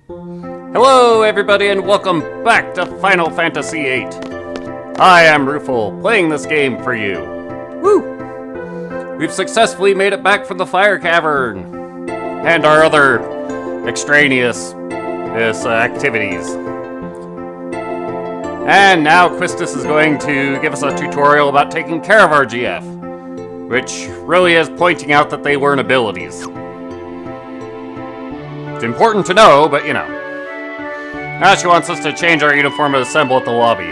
Hello everybody and welcome back to Final Fantasy VIII. I am Rufal, playing this game for you. Woo! We've successfully made it back from the Fire Cavern and our other extraneous activities. And now Quistis is going to give us a tutorial about taking care of our GF, which really is pointing out that they weren't abilities. It's important to know, but you know. Now she wants us to change our uniform and assemble at the lobby.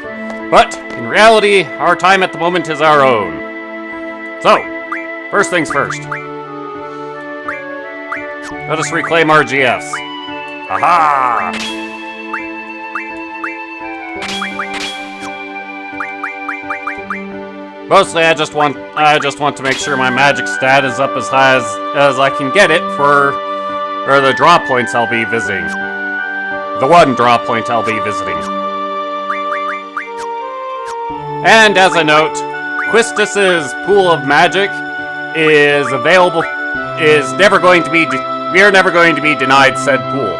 But, in reality, our time at the moment is our own. So, first things first. Let us reclaim our GFs. Aha! Mostly, I just want to make sure my magic stat is up as high as I can get it for the draw points I'll be visiting. The one draw point I'll be visiting. And as a note, Quistis's pool of magic is available. We are never going to be denied said pool.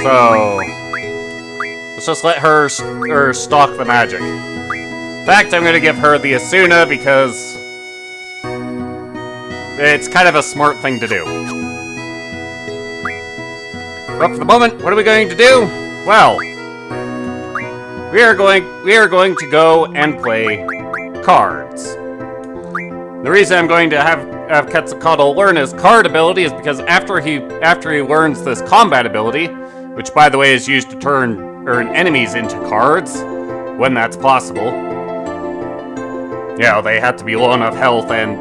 So let's just let her stalk the magic. In fact, I'm going to give her the Asuna because it's kind of a smart thing to do. But for the moment, what are we going to do? Well, we are going to go and play cards. The reason I'm going to have Quetzalcoatl learn his card ability is because after he learns this combat ability, which by the way is used to turn enemies into cards, when that's possible. You know, they have to be low enough health and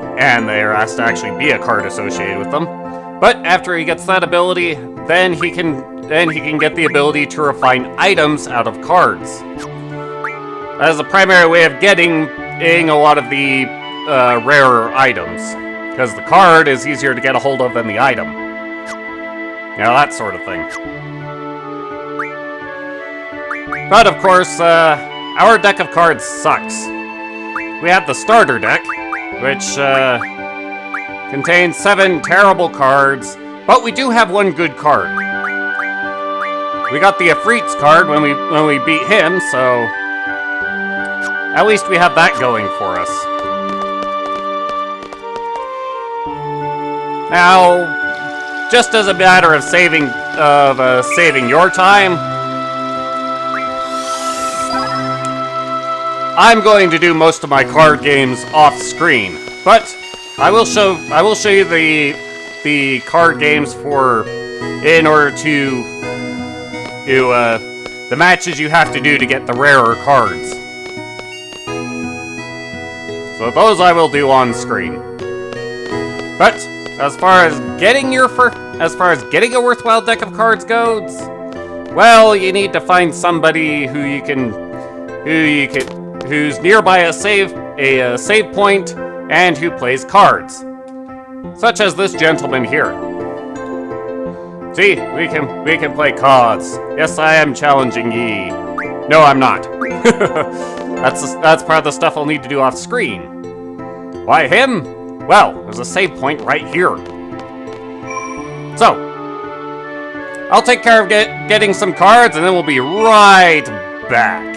there has to actually be a card associated with them. But after he gets that ability, then he can get the ability to refine items out of cards. That is a primary way of getting a lot of the rarer items, because the card is easier to get a hold of than the item. You know, that sort of thing. But of course, our deck of cards sucks. We have the starter deck, which contains 7 terrible cards, but we do have one good card. We got the Ifrit's card when we beat him, so at least we have that going for us. Now, just as a matter of saving your time, I'm going to do most of my card games off screen, but I will show you the card games in order to do the matches you have to do to get the rarer cards. So those I will do on screen. But as far as getting a worthwhile deck of cards goes, well, you need to find somebody who's nearby a save point and who plays cards, such as this gentleman here. See, we can play cards. Yes, I am challenging ye. No, I'm not. That's part of the stuff I'll need to do off screen. Why him? Well, there's a save point right here. So, I'll take care of getting some cards, and then we'll be right back.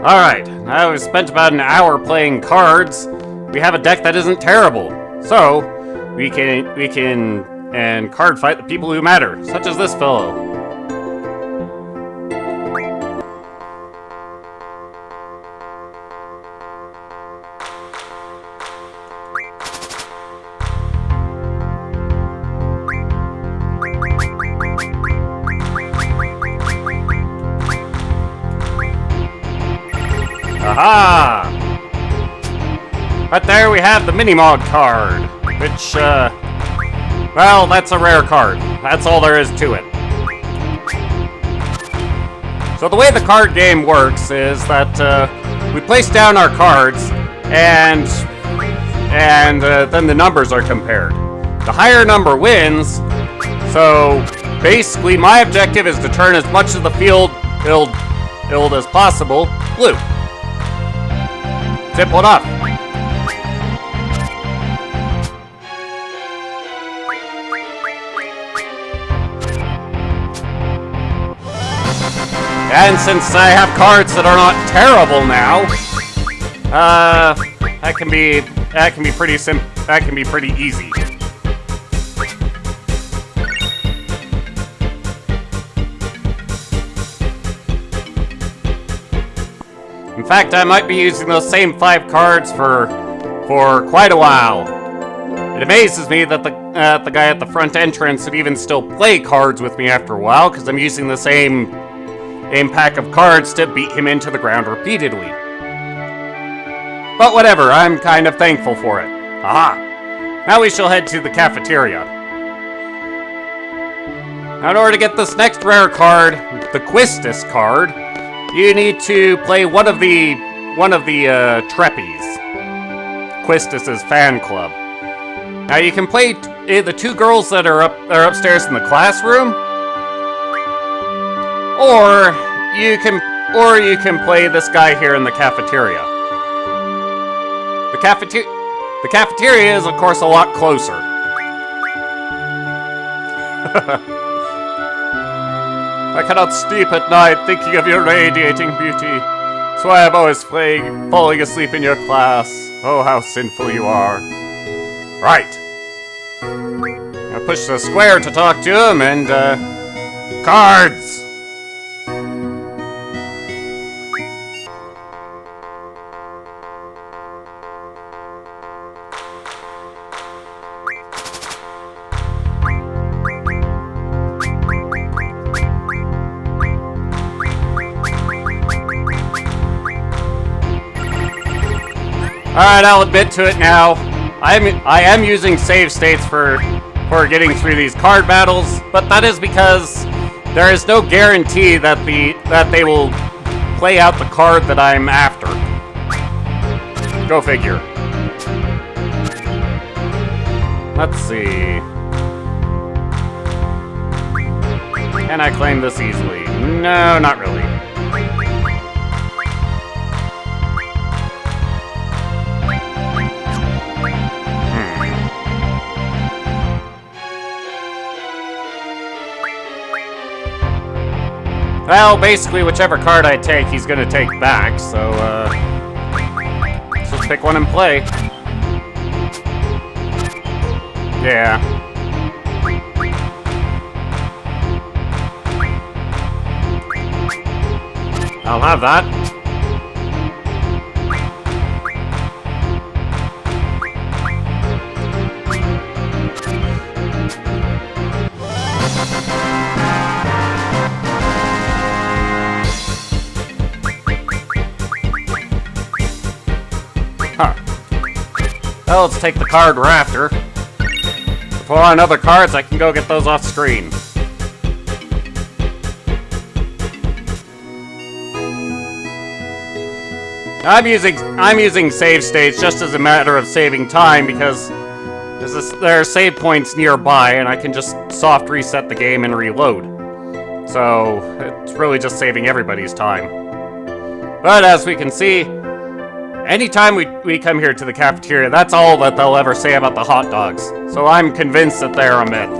Alright, now we've spent about an hour playing cards. We have a deck that isn't terrible. So, we can card fight the people who matter, such as this fellow. Aha! But there we have the Minimog card, which, well, that's a rare card. That's all there is to it. So the way the card game works is that we place down our cards, and then the numbers are compared. The higher number wins, so basically my objective is to turn as much of the field as possible blue. Simple enough. And since I have cards that are not terrible now, that can be pretty easy. In fact, I might be using those same 5 cards for quite a while. It amazes me that the guy at the front entrance would even still play cards with me after a while, because I'm using the same pack of cards to beat him into the ground repeatedly. But whatever, I'm kind of thankful for it. Aha! Now we shall head to the cafeteria. Now in order to get this next rare card, the Quistis card, you need to play one of the Treppies. Quistis' fan club. Now you can play the 2 girls that are upstairs in the classroom, or you can play this guy here in the cafeteria. The cafeteria is, of course, a lot closer. I cannot sleep at night thinking of your radiating beauty. So I am always falling asleep in your class. Oh, how sinful you are. Right. I push the square to talk to him, and, cards! Alright, I'll admit to it now. I am using save states for getting through these card battles, but that is because there is no guarantee that they will play out the card that I'm after. Go figure. Let's see. Can I claim this easily? No, not really. Well, basically, whichever card I take, he's gonna take back, so, let's just pick one and play. Yeah. I'll have that. Well, let's take the card we're after. If I want other cards, I can go get those off screen. I'm using save states just as a matter of saving time because there are save points nearby and I can just soft reset the game and reload. So it's really just saving everybody's time. But as we can see, anytime we come here to the cafeteria, that's all that they'll ever say about the hot dogs. So I'm convinced that they're a myth.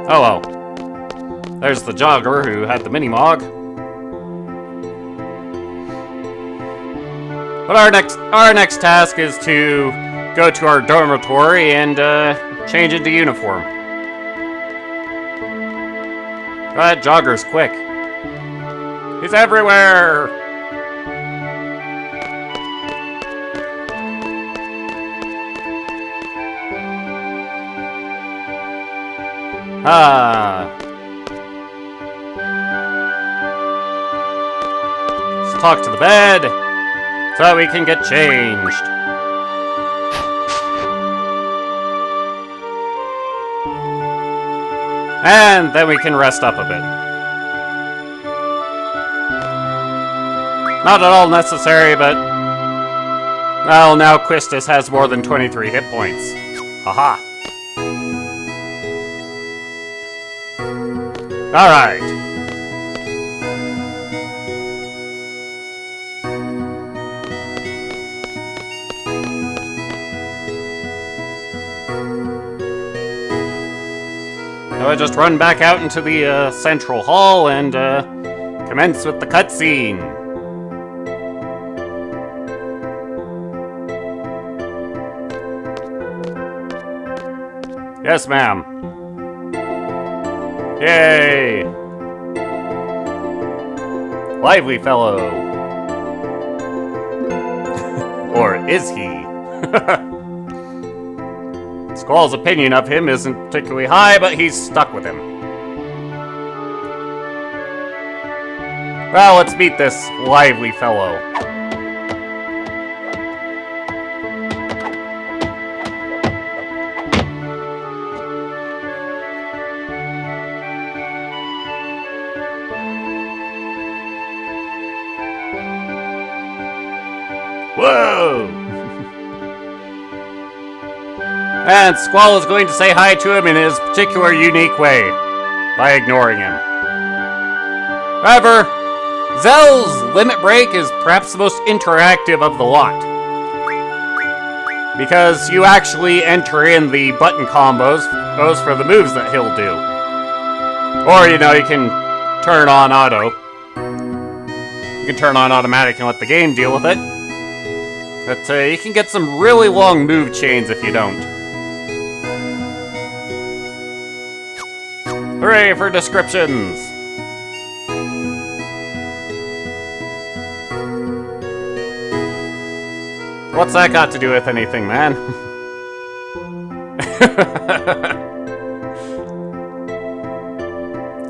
Oh well. There's the jogger who had the mini-mog. But our next task is to go to our dormitory and change into uniform. That jogger's quick. He's everywhere! Let's talk to the bed so we can get changed. And then we can rest up a bit. Not at all necessary, but... well, now Quistis has more than 23 hit points. Haha. Alright. I just run back out into the central hall and commence with the cutscene. Yes, ma'am. Yay! Lively fellow. Or is he? Squall's opinion of him isn't particularly high, but he's stuck with him. Well, let's meet this lively fellow. Whoa! And Squall is going to say hi to him in his particular unique way, by ignoring him. However, Zell's Limit Break is perhaps the most interactive of the lot. Because you actually enter in the button combos for the moves that he'll do. Or, you can turn on auto. You can turn on automatic and let the game deal with it. But you can get some really long move chains if you don't. Hooray for descriptions! What's that got to do with anything, man?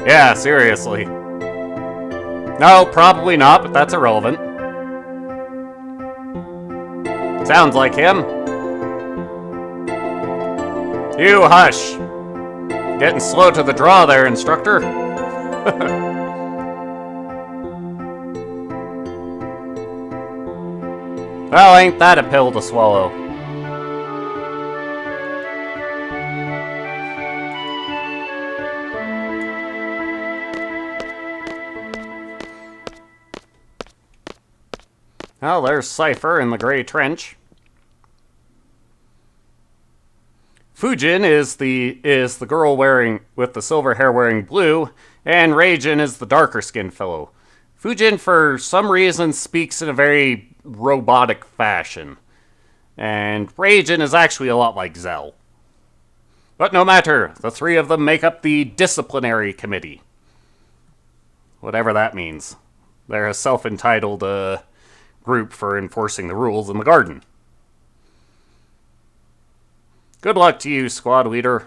Yeah, seriously. No, probably not, but that's irrelevant. Sounds like him. You hush. Getting slow to the draw there, instructor. Well, ain't that a pill to swallow? Well, there's Cypher in the gray trench. Fujin is the girl with the silver hair wearing blue, and Reijin is the darker skinned fellow. Fujin, for some reason, speaks in a very robotic fashion, and Reijin is actually a lot like Zell. But no matter, the three of them make up the disciplinary committee. Whatever that means. They're a self-entitled group for enforcing the rules in the garden. Good luck to you, squad leader.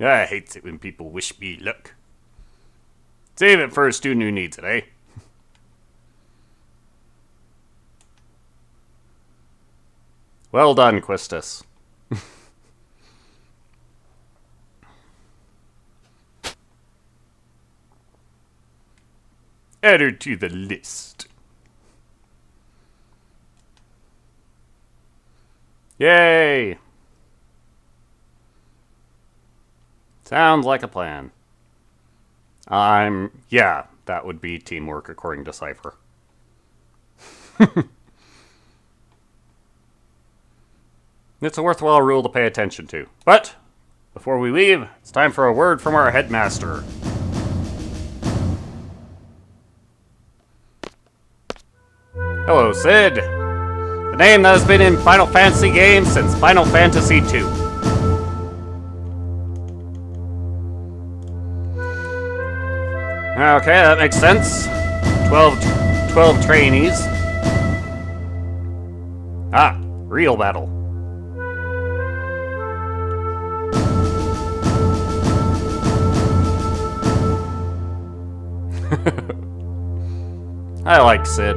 I hate it when people wish me luck. Save it for a student who needs it, eh? Well done, Quistis. Add her to the list. Yay! Sounds like a plan. Yeah, that would be teamwork according to Cypher. It's a worthwhile rule to pay attention to. But, before we leave, it's time for a word from our headmaster. Hello, Sid. The name that has been in Final Fantasy games since Final Fantasy II. Okay, that makes sense. 12 trainees. Ah, real battle. I like Sid.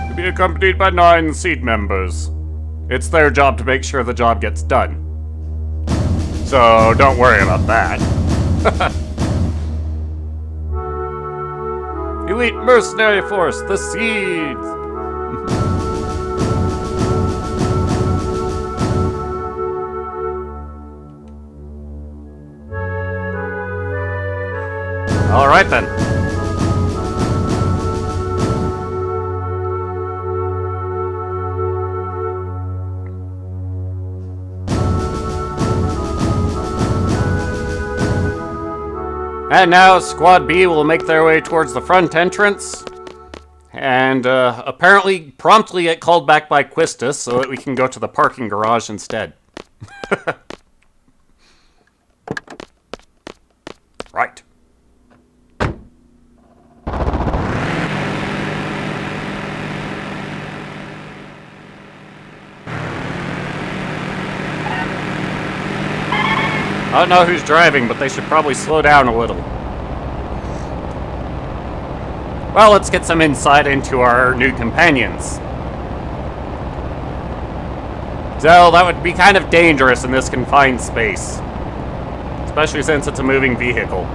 To be accompanied by 9 seed members. It's their job to make sure the job gets done. So don't worry about that. Elite mercenary force, the Seeds! Alright then. And now Squad B will make their way towards the front entrance. And apparently promptly get called back by Quistis so that we can go to the parking garage instead. Right. I don't know who's driving, but they should probably slow down a little. Well, let's get some insight into our new companions. So, that would be kind of dangerous in this confined space. Especially since it's a moving vehicle.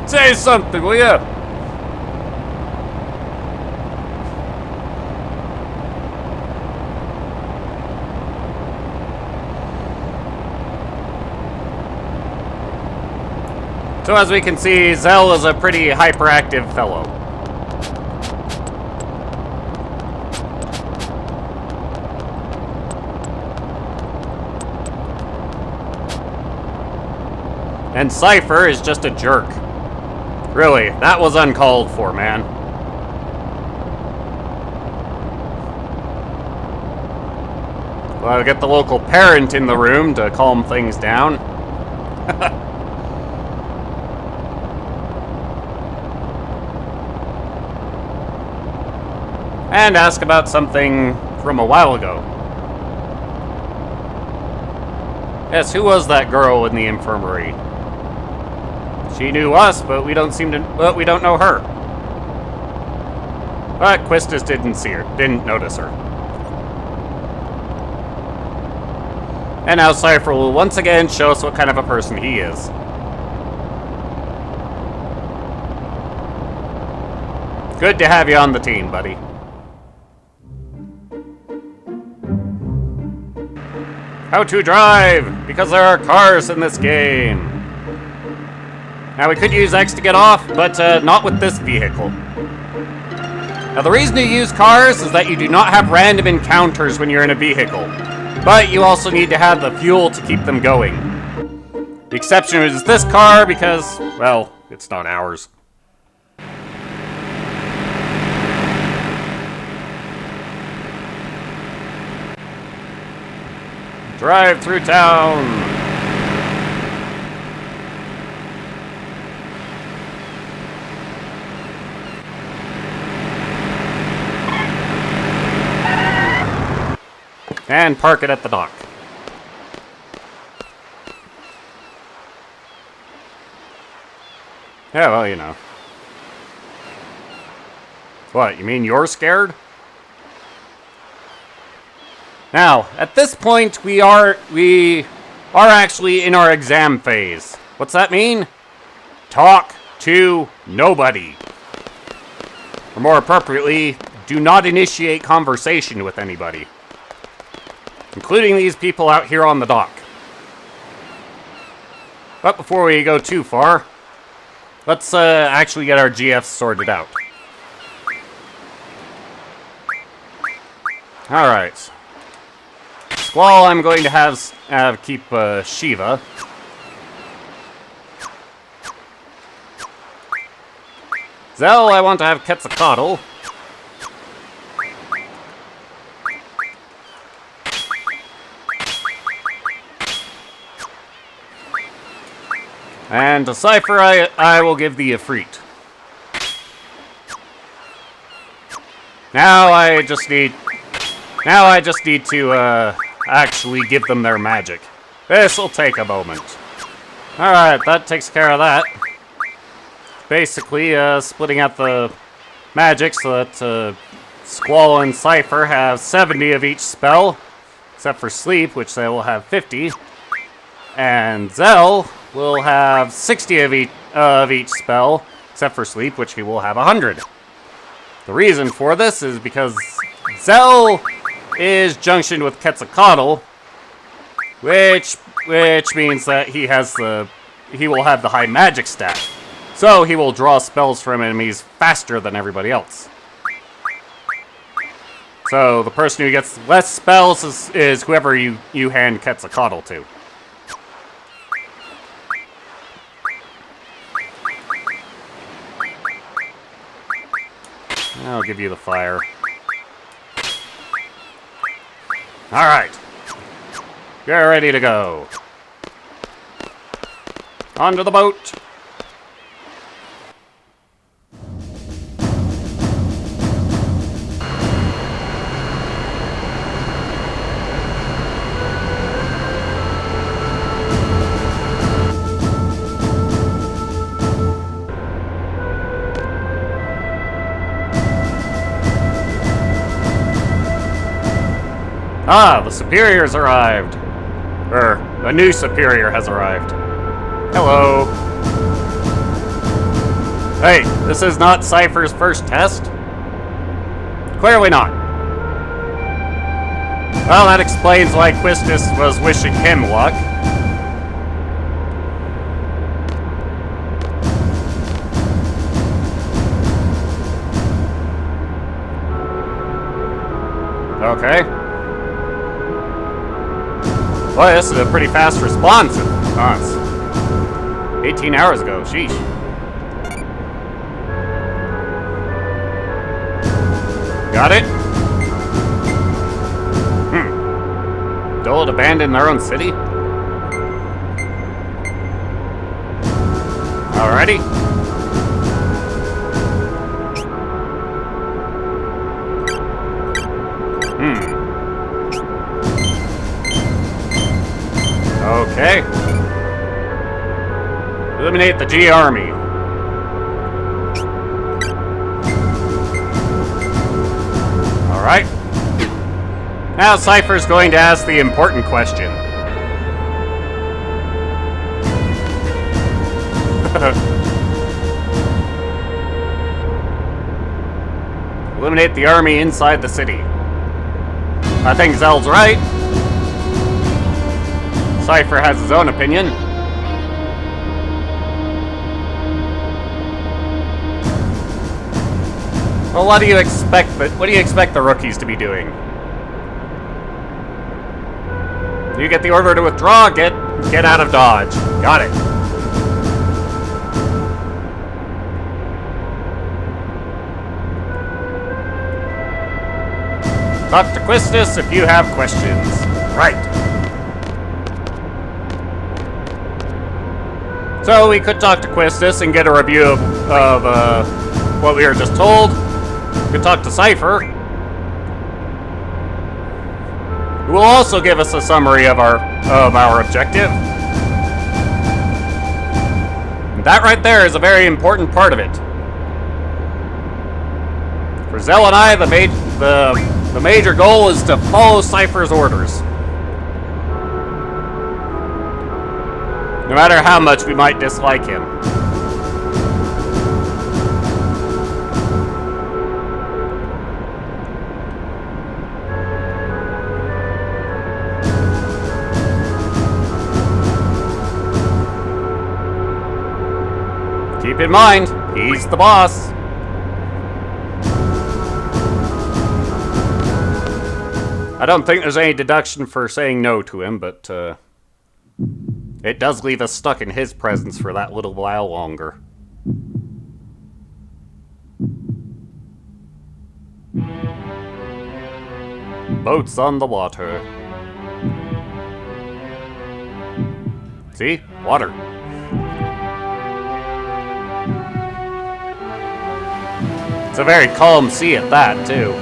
Say something, will ya? So as we can see, Zell is a pretty hyperactive fellow. And Cypher is just a jerk. Really, that was uncalled for, man. Well, I'll get the local parent in the room to calm things down. And ask about something from a while ago. Yes, who was that girl in the infirmary? She knew us, but we don't seem to. Well, we don't know her. But Quistis didn't notice her. And now Cypher will once again show us what kind of a person he is. Good to have you on the team, buddy. How to drive, because there are cars in this game. Now we could use X to get off, but not with this vehicle. Now the reason you use cars is that you do not have random encounters when you're in a vehicle. But you also need to have the fuel to keep them going. The exception is this car because, well, it's not ours. Drive through town. And park it at the dock. Yeah, well, you know. What, you mean you're scared? Now, at this point, we are actually in our exam phase. What's that mean? Talk to nobody. Or more appropriately, do not initiate conversation with anybody. Including these people out here on the dock. But before we go too far, let's actually get our GFs sorted out. Alright. Squall, I'm going to have keep Shiva. Zell, I want to have Quetzalcoatl. And to Cypher, I will give the Ifrit. Now I just need to actually give them their magic. This'll take a moment. Alright, that takes care of that. Basically, splitting out the magic so that Squall and Cypher have 70 of each spell, except for Sleep, which they will have 50. And Zell will have 60 of each spell, except for Sleep, which he will have 100. The reason for this is because Zell is junctioned with Quetzalcoatl, which means that he will have the high magic stat. So he will draw spells from enemies faster than everybody else. So the person who gets less spells is whoever you hand Quetzalcoatl to. I'll give you the fire. Alright. You're ready to go. Onto the boat. Ah, the superior's arrived. A new superior has arrived. Hello. Hey, this is not Cypher's first test? Clearly not. Well, that explains why Quistis was wishing him luck. Okay. Boy, this is a pretty fast response. 18 hours ago, sheesh. Got it? Dole abandoned their own city? Alrighty. Okay. Eliminate the G army. Alright. Now Cypher's going to ask the important question. Eliminate the army inside the city. I think Zell's right. Cypher has his own opinion. Well, what do you expect the rookies to be doing? You get the order to withdraw, get out of Dodge. Got it. Talk to Quistis if you have questions. Right. So we could talk to Quistis and get a review of what we were just told. We could talk to Cypher, who will also give us a summary of our objective. And that right there is a very important part of it. For Zell and I, the major goal is to follow Cypher's orders. No matter how much we might dislike him. Keep in mind, he's the boss. I don't think there's any deduction for saying no to him, but it does leave us stuck in his presence for that little while longer. Boats on the water. See? Water. It's a very calm sea at that, too.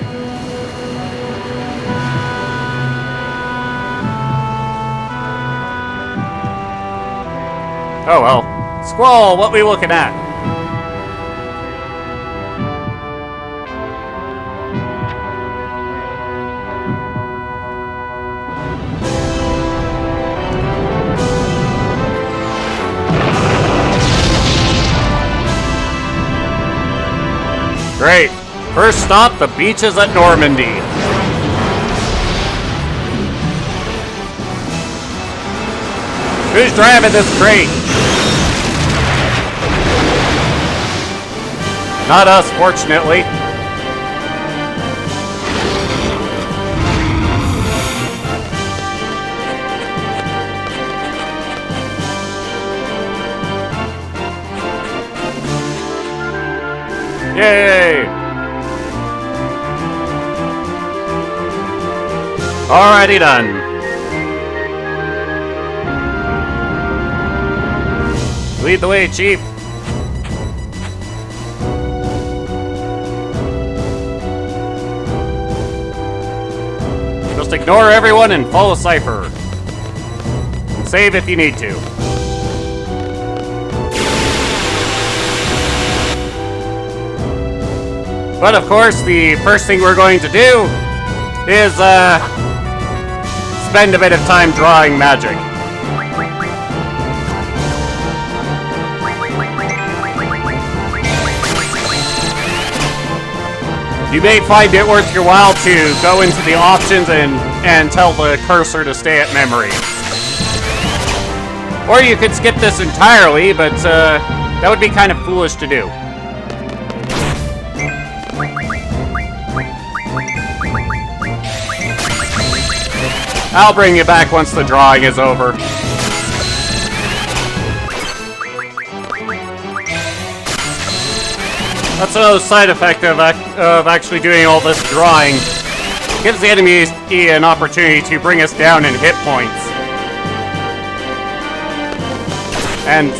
Oh well. Squall, what we looking at? Great. First stop, the beaches at Normandy. Who's driving this crate? Not us, fortunately. Yay! Alrighty done. Lead the way, Chief. Just ignore everyone and follow Cypher. And save if you need to. But of course, the first thing we're going to do is spend a bit of time drawing magic. You may find it worth your while to go into the options and tell the cursor to stay at memory. Or you could skip this entirely, but that would be kind of foolish to do. I'll bring you back once the drawing is over. That's another side effect of actually doing all this drawing. It gives the enemy an opportunity to bring us down in hit points. And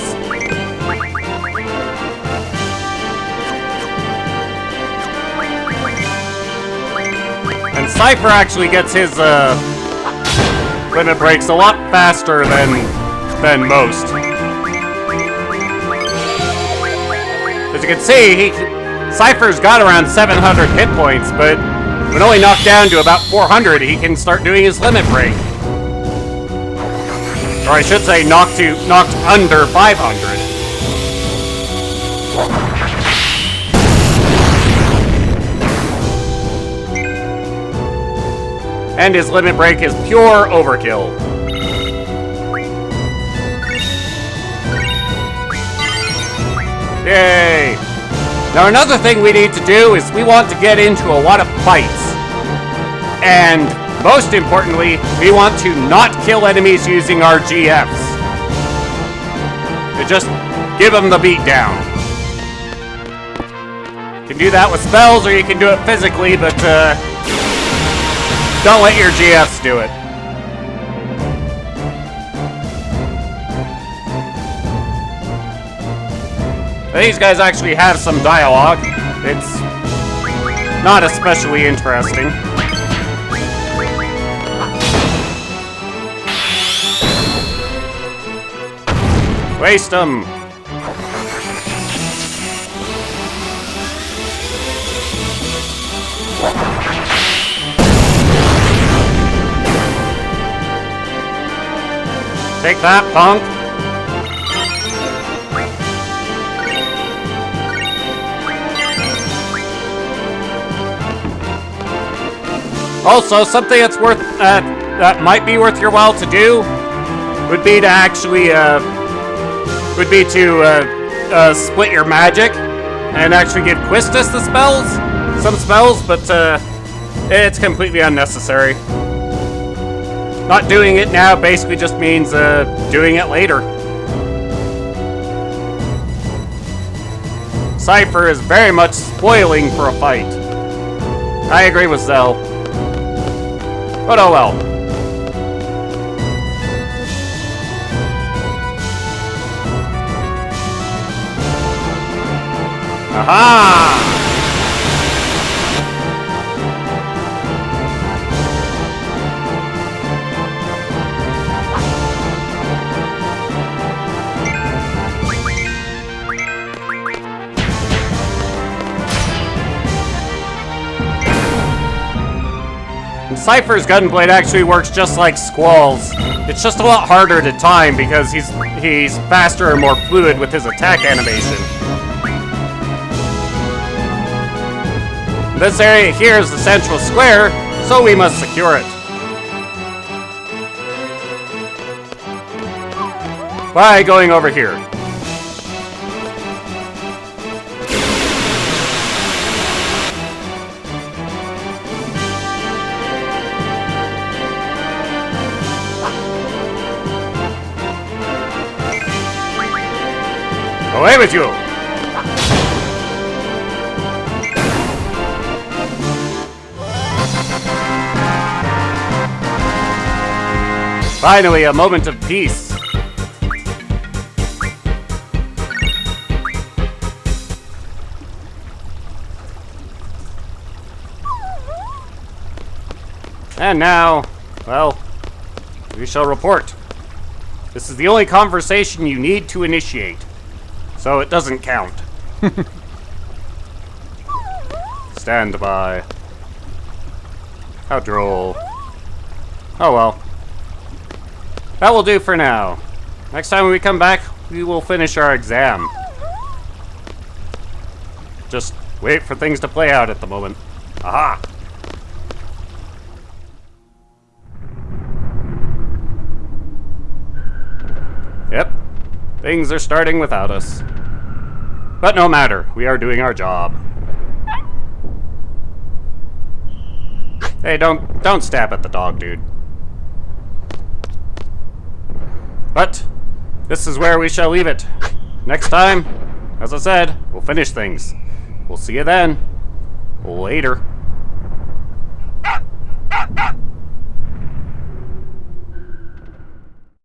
Cypher actually gets his limit breaks a lot faster than most. As you can see, Cypher's got around 700 hit points, but when only knocked down to about 400, he can start doing his limit break. Or I should say, knocked under 500. And his limit break is pure overkill. Yay! Now another thing we need to do is we want to get into a lot of fights. And most importantly, we want to not kill enemies using our GFs. To just give them the beat down. You can do that with spells or you can do it physically, but don't let your GFs do it. These guys actually have some dialogue. It's not especially interesting. Waste them. Take that, punk. Also, something that's that might be worth your while to do would be to actually split your magic and actually give Quistis some spells, but it's completely unnecessary. Not doing it now basically just means doing it later. Cypher is very much spoiling for a fight. I agree with Zell. But oh well. Aha! Cypher's Gunblade actually works just like Squall's. It's just a lot harder to time because he's faster and more fluid with his attack animation. This area here is the central square, so we must secure it. By going over here. Away with you! Finally, a moment of peace. And now, well, we shall report. This is the only conversation you need to initiate, so it doesn't count. Stand by. How droll. Oh well. That will do for now. Next time we come back, we will finish our exam. Just wait for things to play out at the moment. Aha! Yep, things are starting without us. But no matter, we are doing our job. Hey, don't stab at the dog, dude. But this is where we shall leave it. Next time, as I said, we'll finish things. We'll see you then. Later.